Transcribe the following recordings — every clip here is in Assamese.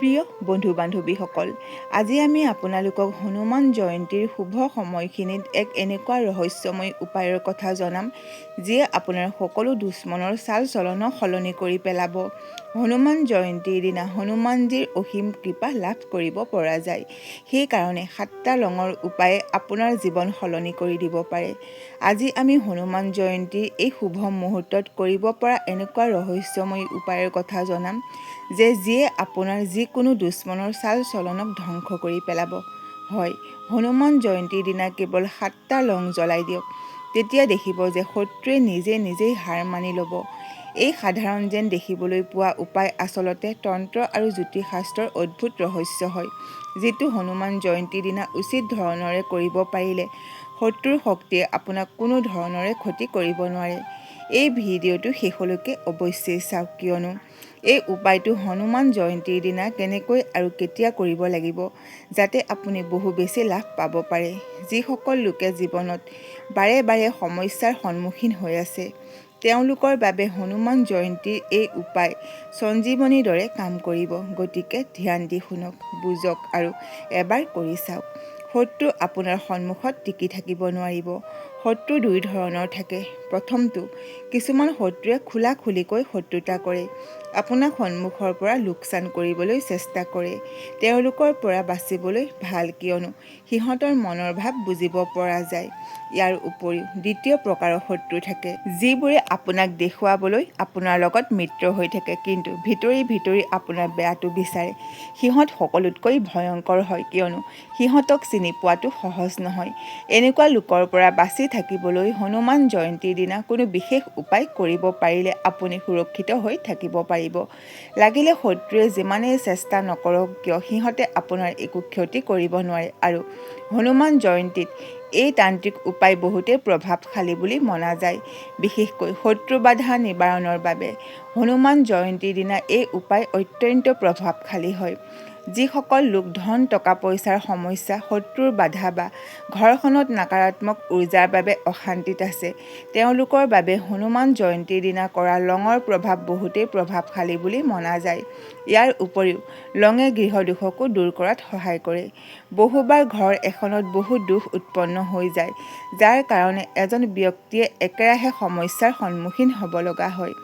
প্ৰিয় বন্ধু বান্ধৱীসকল, আজি আমি আপোনালোকক হনুমান জয়ন্তীৰ শুভ সময়খিনিত এক এনেকুৱা ৰহস্যময় উপায়ৰ কথা জনাম, যিয়ে আপোনাৰ সকলো দুশ্মনৰ চাল চলনক সলনি কৰি পেলাব। হনুমান জয়ন্তীৰ দিনা হনুমানজীৰ অসীম কৃপা লাভ কৰিব পৰা যায়। সেইকাৰণে 7টা ৰঙৰ উপায়ে আপোনাৰ জীৱন সলনি কৰি দিব পাৰে। আজি আমি হনুমান জয়ন্তীৰ এই শুভ মুহূৰ্তত কৰিব পৰা এনেকুৱা ৰহস্যময় উপায়ৰ কথা জনাম, যিয়ে আপোনাৰ যিকোনো দুশ্মনৰ চাল চলনক ধ্বংস কৰি পেলাব। হয়, হনুমান জয়ন্তীৰ দিনা কেৱল 7টা লং জ্বলাই দিয়ক। তেতিয়া দেখিব যে শত্ৰুৱে নিজেই হাৰ মানি ল'ব। এই সাধাৰণ যেন দেখিবলৈ পোৱা উপায় আচলতে তন্ত্ৰ আৰু জ্যোতিষশাস্ত্ৰৰ অদ্ভুত ৰহস্য হয়, যিটো হনুমান জয়ন্তীৰ দিনা উচিত ধৰণৰে কৰিব পাৰিলে শত্ৰুৰ শক্তিয়ে আপোনাক কোনো ধৰণৰে ক্ষতি কৰিব নোৱাৰে। এই ভিডিঅ'টো শেষলৈকে অৱশ্যেই চাওক, কিয়নো এই উপায়টো হনুমান জয়ন্তীৰ দিনা কেনেকৈ আৰু কেতিয়া কৰিব লাগিব, যাতে আপুনি বহু বেছি লাভ পাব পাৰে। যিসকল লোকে জীৱনত বাৰে বাৰে সমস্যাৰ সন্মুখীন হৈ আছে, তেওঁলোকৰ বাবে হনুমান জয়ন্তীৰ এই উপায় সঞ্জীৱনীৰ দৰে কাম কৰিব। গতিকে ধ্যান দি শুনক, বুজক আৰু এবাৰ কৰি চাওক। শত্ৰু আপোনাৰ সন্মুখত টিকি থাকিব নোৱাৰিব। শত্ৰু দুই ধৰণৰ থাকে। প্ৰথমটো, কিছুমান শত্ৰুৱে খোলাখুলিকৈ শত্ৰুতা কৰে, আপোনাক সন্মুখৰ পৰা লোকচান কৰিবলৈ চেষ্টা কৰে। তেওঁলোকৰ পৰা বাচিবলৈ ভাল, কিয়নো সিহঁতৰ মনৰ ভাৱ বুজিব পৰা যায়। ইয়াৰ উপৰিও দ্বিতীয় প্ৰকাৰৰ শত্ৰু থাকে, যিবোৰে আপোনাক দেখুৱাবলৈ আপোনাৰ লগত মিত্ৰ হৈ থাকে, কিন্তু ভিতৰি আপোনাৰ বেয়াটো বিচাৰে। সিহঁত সকলোতকৈ ভয়ংকৰ হয়, কিয়নো সিহঁতক চিনি পোৱাটো সহজ নহয়। এনেকুৱা লোকৰ পৰা বাচি থাকিবলৈ হনুমান জয়ন্তীৰ দিনা কোনো বিশেষ উপায় কৰিব পাৰিলে আপুনি সুৰক্ষিত হৈ থাকিব পাৰিব। লাগিলে শত্ৰুৱে যিমানেই চেষ্টা নকৰক কিয়, সিহঁতে আপোনাৰ একো ক্ষতি কৰিব নোৱাৰে। আৰু হনুমান জয়ন্তীত এই তান্ত্ৰিক উপায় বহুতেই প্ৰভাৱশালী বুলি মনা যায়, বিশেষকৈ শত্ৰু বাধা নিবাৰণৰ বাবে। হনুমান জয়ন্তীৰ দিনা এই উপায় অত্যন্ত প্ৰভাৱশালী হয়। যিসকল লোক ধন টকা পইচাৰ সমস্যা, শত্ৰুৰ বাধা বা ঘৰখনত নকাৰাত্মক উৰ্জাৰ বাবে অশান্তিত আছে, তেওঁলোকৰ বাবে হনুমান জয়ন্তীৰ দিনা কৰা লঙৰ প্ৰভাৱ বহুতেই প্ৰভাৱশালী বুলি মনা যায়। ইয়াৰ উপৰিও লঙে গৃহদোষকো দূৰ কৰাত সহায় কৰে। বহুবাৰ ঘৰ এখনত বহু দোষ উৎপন্ন হৈ যায়, যাৰ কাৰণে এজন ব্যক্তিয়ে একেৰাহে সমস্যাৰ সন্মুখীন হ'ব লগা হয়।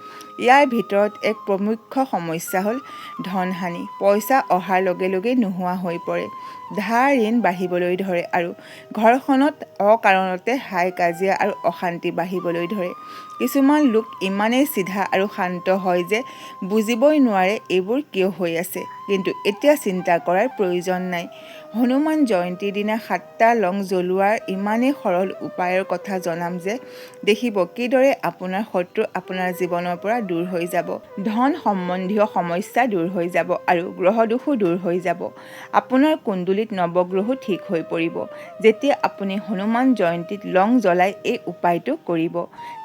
ইয়াৰ ভিতৰত এক প্ৰমুখ্য সমস্যা হ'ল ধনহানি। পইচা অহাৰ লগে লগে নোহোৱা হৈ পৰে, ধাৰ ঋণ বাঢ়িবলৈ ধৰে আৰু ঘৰখনত অকাৰণতে হাই কাজিয়া আৰু অশান্তি বাঢ়িবলৈ ধৰে। কিছুমান লোক ইমানেই চিধা আৰু শান্ত হয় যে বুজিবই নোৱাৰে এইবোৰ কিয় হৈ আছে। কিন্তু এতিয়া চিন্তা কৰাৰ প্ৰয়োজন নাই। হনুমান জয়ন্তীৰ দিনা 7টা লং জ্বলোৱাৰ ইমানেই সৰল উপায়ৰ কথা জনাম যে দেখিব কিদৰে আপোনাৰ শত্ৰু আপোনাৰ জীৱনৰ পৰা দূৰ হৈ যাব, ধন সম্বন্ধীয় সমস্যা দূৰ হৈ যাব আৰু গ্ৰহদোষো দূৰ হৈ যাব। আপোনাৰ কুণ্ডলীত নৱগ্ৰহো ঠিক হৈ পৰিব। যেতিয়া আপুনি হনুমান জয়ন্তীত লং জ্বলাই এই উপায়টো কৰিব,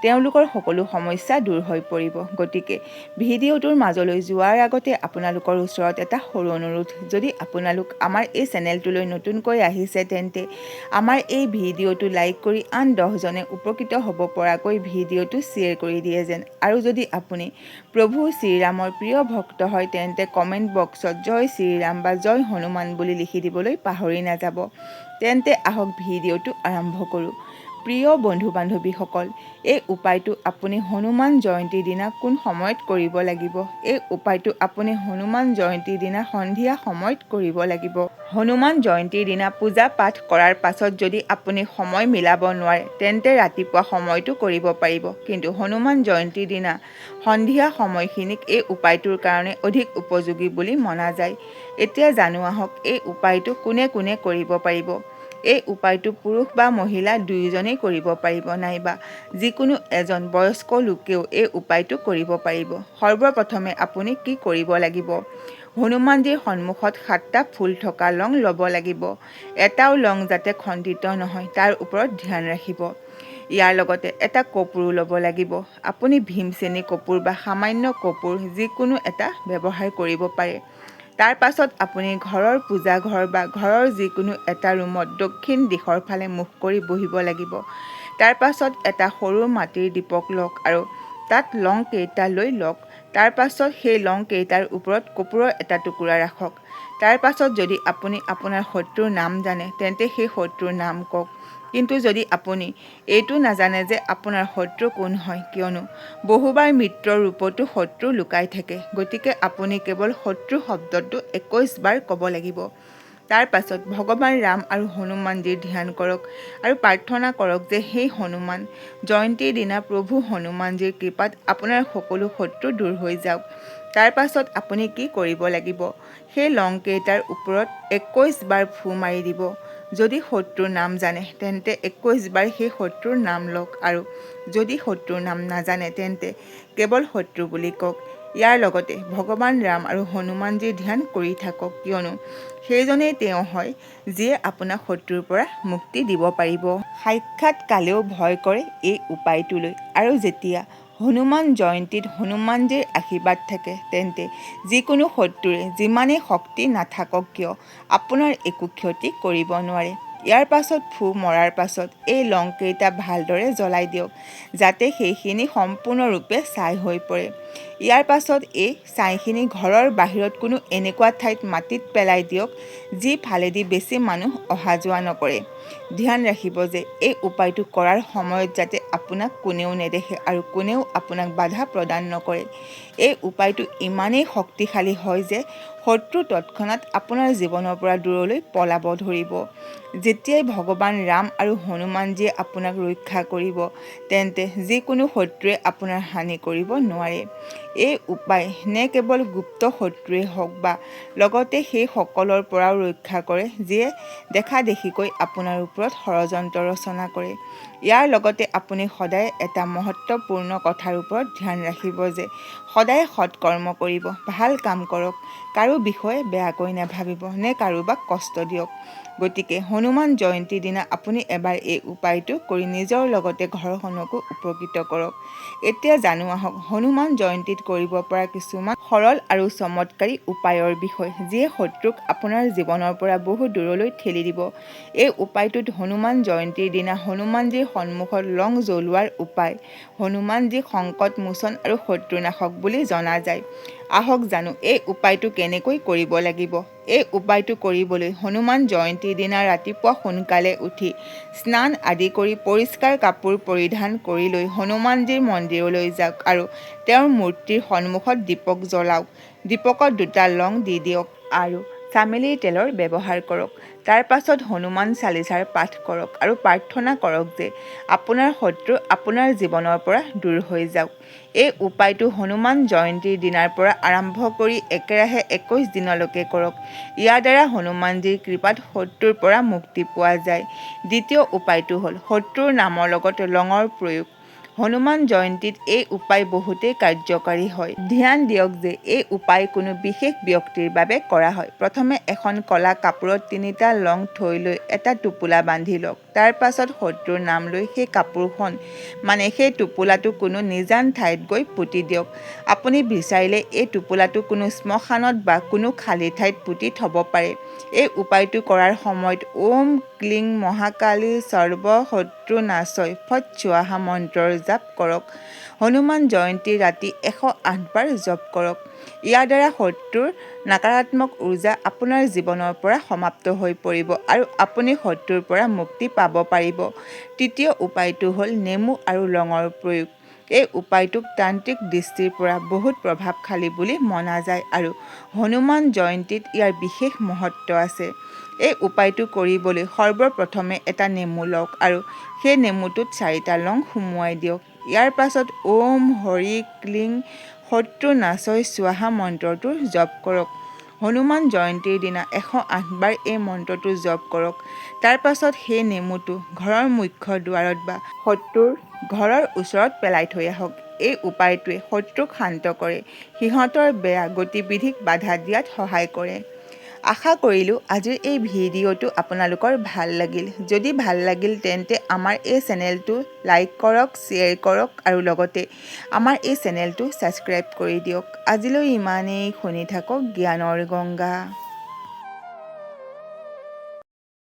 তেওঁলোকৰ সকলো সমস্যা দূৰ হৈ পৰিব। গতিকে ভিডিঅ'টোৰ মাজলৈ যোৱাৰ আগতে আপোনালোকৰ ওচৰত এটা সৰু অনুৰোধ, যদি আপোনালোক আমাৰ এই চেনেলটোলৈ নতুনকৈ আহিছে, তেন্তে আমাৰ এই ভিডিঅ'টো লাইক কৰি আন 10জনে উপকৃত হ'ব পৰাকৈ ভিডিঅ'টো শ্বেয়াৰ কৰি দিয়ে যেন। আৰু যদি আপুনি প্ৰভু শ্ৰীৰামৰ প্ৰিয় ভক্ত হয়, তেন্তে কমেণ্ট বক্সত জয় শ্ৰীৰাম বা জয় হনুমান বুলি লিখি দিবলৈ পাহৰি নাযাব। তেন্তে আহক ভিডিঅ'টো আৰম্ভ কৰোঁ। প্ৰিয় বন্ধু বান্ধৱীসকল, এই উপায়টো আপুনি হনুমান জয়ন্তীৰ দিনা কোন সময়ত কৰিব লাগিব? এই উপায়টো আপুনি হনুমান জয়ন্তীৰ দিনা সন্ধিয়া সময়ত কৰিব লাগিব। হনুমান জয়ন্তীৰ দিনা পূজা পাঠ কৰাৰ পাছত যদি আপুনি সময় মিলাব নোৱাৰে, তেন্তে ৰাতিপুৱা সময়তো কৰিব পাৰিব। কিন্তু হনুমান জয়ন্তীৰ দিনা সন্ধিয়া সময়খিনিক এই উপায়টোৰ কাৰণে অধিক উপযোগী বুলি মনা যায়। এতিয়া জানো আহক, এই উপায়টো কোনে কোনে কৰিব পাৰিব। এই উপায়টো পুৰুষ বা মহিলা দুয়োজনেই কৰিব পাৰিব, নাইবা যিকোনো এজন বয়স্ক লোকেও এই উপায়টো কৰিব পাৰিব। সৰ্বপ্ৰথমে আপুনি কি কৰিব লাগিব? হনুমানজীৰ সন্মুখত 7টা ফুল থকা লং ল'ব লাগিব। এটাও লং যাতে খণ্ডিত নহয় তাৰ ওপৰত ধ্যান ৰাখিব। ইয়াৰ লগতে এটা কপোৰো ল'ব লাগিব। আপুনি ভীমচেনী কপোৰ বা সামান্য কপোৰ যিকোনো এটা ব্যৱহাৰ কৰিব পাৰে। তাৰ পাছত আপুনি ঘৰৰ পূজা ঘৰ বা ঘৰৰ যিকোনো এটা ৰুমত দক্ষিণ দিশৰ ফালে মুখ কৰি বহিব লাগিব। তাৰ পাছত এটা সৰু মাটিৰ দীপক লওক আৰু তাত লং কেইটা লৈ লওক। তাৰ পাছত সেই লংকেইটাৰ ওপৰত কৰ্পূৰৰ এটা টুকুৰা ৰাখক। তাৰ পাছত যদি আপুনি আপোনাৰ শত্ৰুৰ নাম জানে তেন্তে সেই শত্ৰুৰ নাম কওক। কিন্তু যদি আপুনি এইটো নাজানে যে আপোনাৰ শত্ৰু কোন হয়, কিয়নো বহুবাৰ মিত্ৰৰ ৰূপতো শত্ৰু লুকাই থাকে, গতিকে আপুনি কেৱল শত্ৰু শব্দটো 21 বাৰ ক'ব লাগিব। তাৰ পাছত ভগৱান ৰাম আৰু হনুমানজীৰ ধ্যান কৰক আৰু প্ৰাৰ্থনা কৰক যে সেই হনুমান জয়ন্তীৰ দিনা প্ৰভু হনুমানজীৰ কৃপাত আপোনাৰ সকলো শত্ৰু দূৰ হৈ যাওক। তাৰ পাছত আপুনি কি কৰিব লাগিব? সেই লংকেইটাৰ ওপৰত 21 বাৰ ফু মাৰি দিব। যদি শত্ৰুৰ নাম জানে তেন্তে 21 বাৰ সেই শত্ৰুৰ নাম লওক আৰু যদি শত্ৰুৰ নাম নাজানে তেন্তে কেৱল শত্ৰু বুলি কওক। ইয়াৰ লগতে ভগৱান ৰাম আৰু হনুমানজীৰ ধ্যান কৰি থাকক, কিয়নো সেইজনেই তেওঁ হয় যিয়ে আপোনাক শত্ৰুৰ পৰা মুক্তি দিব পাৰিব। সাক্ষাৎ কালেও ভয় কৰে এই উপায়টোলৈ। আৰু যেতিয়া হনুমান জয়ন্তীত হনুমানজীৰ আশীৰ্বাদ থাকে তেন্তে যিকোনো শত্ৰুৰে যিমানেই শক্তি নাথাকক কিয় আপোনাৰ একো ক্ষতি কৰিব নোৱাৰে। ইয়াৰ পাছত ফু মৰাৰ পাছত এই লংকেইটা ভালদৰে জ্বলাই দিয়ক যাতে সেইখিনি সম্পূৰ্ণৰূপে ছাই হৈ পৰে। ইয়াৰ পাছত এই ছাইখিনি ঘৰৰ বাহিৰত কোনো এনেকুৱা ঠাইত মাটিত পেলাই দিয়ক যি ফালেদি বেছি মানুহ অহা যোৱা নকৰে। ধ্যান ৰাখিব যে এই উপায়টো কৰাৰ সময়ত যাতে আপোনাক কোনেও নেদেখে আৰু কোনেও আপোনাক বাধা প্ৰদান নকৰে। এই উপায়টো ইমানেই শক্তিশালী হয় যে শত্ৰু তৎক্ষণাত আপোনাৰ জীৱনৰ পৰা দূৰলৈ পলাব ধৰিব। যেতিয়াই ভগৱান ৰাম আৰু হনুমানজীয়ে আপোনাক ৰক্ষা কৰিব তেন্তে যিকোনো শত্ৰুৱে আপোনাৰ হানি কৰিব নোৱাৰে। এই উপায় নে কেৱল গুপ্ত শত্ৰুৱে হওক বা লগতে সেই সকলৰ পৰাও ৰক্ষা কৰে যিয়ে দেখা দেখিকৈ আপোনাৰ ওপৰত ষড়যন্ত্ৰ ৰচনা কৰে। ইয়াৰ লগতে আপুনি সদায় এটা মহত্বপূৰ্ণ কথাৰ ওপৰত ধ্যান ৰাখিব যে সদায় সৎকৰ্ম কৰিব, ভাল কাম কৰক, কাৰো বিষয়ে বেয়াকৈ নাভাবিব নে কাৰোবাক কষ্ট দিয়ক। গতিকে হনুমান জয়ন্তীৰ দিনা আপুনি এবাৰ এই উপায়টো কৰি নিজৰ লগতে ঘৰখনকো উপকৃত কৰক। এতিয়া জানো আহক হনুমান জয়ন্তীত কৰিব পৰা কিছুমান সৰল আৰু চমৎকাৰী উপায়ৰ বিষয়ে যিয়ে শত্ৰুক আপোনাৰ জীৱনৰ পৰা বহু দূৰলৈ ঠেলি দিব। এই উপায়টোত হনুমান জয়ন্তীৰ দিনা হনুমানজীৰ সন্মুখত লং জ্বলোৱাৰ উপায় হনুমানজীক সংকট মোচন আৰু শত্ৰুনাশক বুলি জনা যায়। আহক জানো এই উপায়টো কেনেকৈ কৰিব লাগিব। এই উপায়টো কৰিবলৈ হনুমান জয়ন্তীৰ দিনা ৰাতিপুৱা সোনকালে উঠি স্নান আদি কৰি পৰিষ্কাৰ কাপোৰ পৰিধান কৰি লৈ হনুমানজীৰ মন্দিৰলৈ যাওক আৰু তেওঁৰ মূৰ্তিৰ সন্মুখত দীপক জ্বলাওক। দীপকত 2টা লং দি দিয়ক আৰু চামেলিৰ তেলৰ ব্যৱহাৰ কৰক। তাৰ পাছত হনুমান চালিচাৰ পাঠ কৰক আৰু প্ৰাৰ্থনা কৰক যে আপোনাৰ শত্ৰু আপোনাৰ জীৱনৰ পৰা দূৰ হৈ যাওক। এই উপায়টো হনুমান জয়ন্তীৰ দিনাৰ পৰা আৰম্ভ কৰি একেৰাহে 21 দিনলৈকে কৰক। ইয়াৰ দ্বাৰা হনুমানজীৰ কৃপাত শত্ৰুৰ পৰা মুক্তি পোৱা যায়। দ্বিতীয় উপায়টো হ'ল শত্ৰুৰ নামৰ লগত লঙৰ প্ৰয়োগ। হনুমান জয়ন্তীত এই উপায় বহুতেই কাৰ্যকাৰী হয়। ধ্যান দিয়ক যে এই উপায় কোনো বিশেষ ব্যক্তিৰ বাবে কৰা হয়। প্ৰথমে এখন কলা কাপোৰত 3টা লং থৈ লৈ এটা টোপোলা বান্ধি লওক। তাৰ পাছত শত্ৰুৰ নাম লৈ সেই কাপোৰখন মানে সেই টোপোলাটো কোনো নিজান ঠাইত গৈ পুতি দিয়ক। আপুনি বিচাৰিলে এই টোপোলাটো কোনো শ্মশানত বা কোনো খালী ঠাইত পুতি থব পাৰে। এই উপায়টো কৰাৰ সময়ত ওম ক্লীং মহাকালী সৰ্ব শত্ৰু নাশয় ফট স্বাহা মন্ত্ৰৰ জাপ কৰক। হনুমান জয়ন্তীৰ ৰাতি 108 বাৰ জপ কৰক। ইয়াৰ দ্বাৰা শত্ৰুৰ নকাৰাত্মক উৰ্জা আপোনাৰ জীৱনৰ পৰা সমাপ্ত হৈ পৰিব আৰু আপুনি শত্ৰুৰ পৰা মুক্তি পাব পাৰিব। তৃতীয় উপায়টো হ'ল নেমু আৰু লঙৰ প্ৰয়োগ। এই উপায়টোক তান্ত্ৰিক দৃষ্টিৰ পৰা বহুত প্ৰভাৱশালী বুলি মনা যায় আৰু হনুমান জয়ন্তীত ইয়াৰ বিশেষ মহত্ব আছে। এই উপায়টো কৰিবলৈ সৰ্বপ্ৰথমে এটা নেমু লওক আৰু সেই নেমুটোত 4টা লং সুমুৱাই দিয়ক। ইয়াৰ পাছত ওম হৰি ক্লীং শত্ৰু নাশয় স্বাহা মন্ত্ৰটো জপ কৰক। হনুমান জয়ন্তীৰ দিনা 108 বাৰ এই মন্ত্ৰটো জপ কৰক। তাৰ পাছত সেই নেমুটো ঘৰৰ মুখ্য দুৱাৰত বা শত্ৰুৰ ঘৰৰ ওচৰত পেলাই থৈ আহক। এই উপায়টোৱে শত্ৰুক শান্ত কৰে, সিহঁতৰ বেয়া গতিবিধিক বাধা দিয়াত সহায় কৰে। আশা কৰিলোঁ আজিৰ এই ভিডিঅ'টো আপোনালোকৰ ভাল লাগিল। যদি ভাল লাগিল তেন্তে আমাৰ এই চেনেলটো লাইক কৰক, শ্বেয়াৰ কৰক আৰু লগতে আমাৰ এই চেনেলটো ছাবস্ক্ৰাইব কৰি দিয়ক। আজিলৈ ইমানেই। শুনি থাকক জ্ঞানৰ গংগা।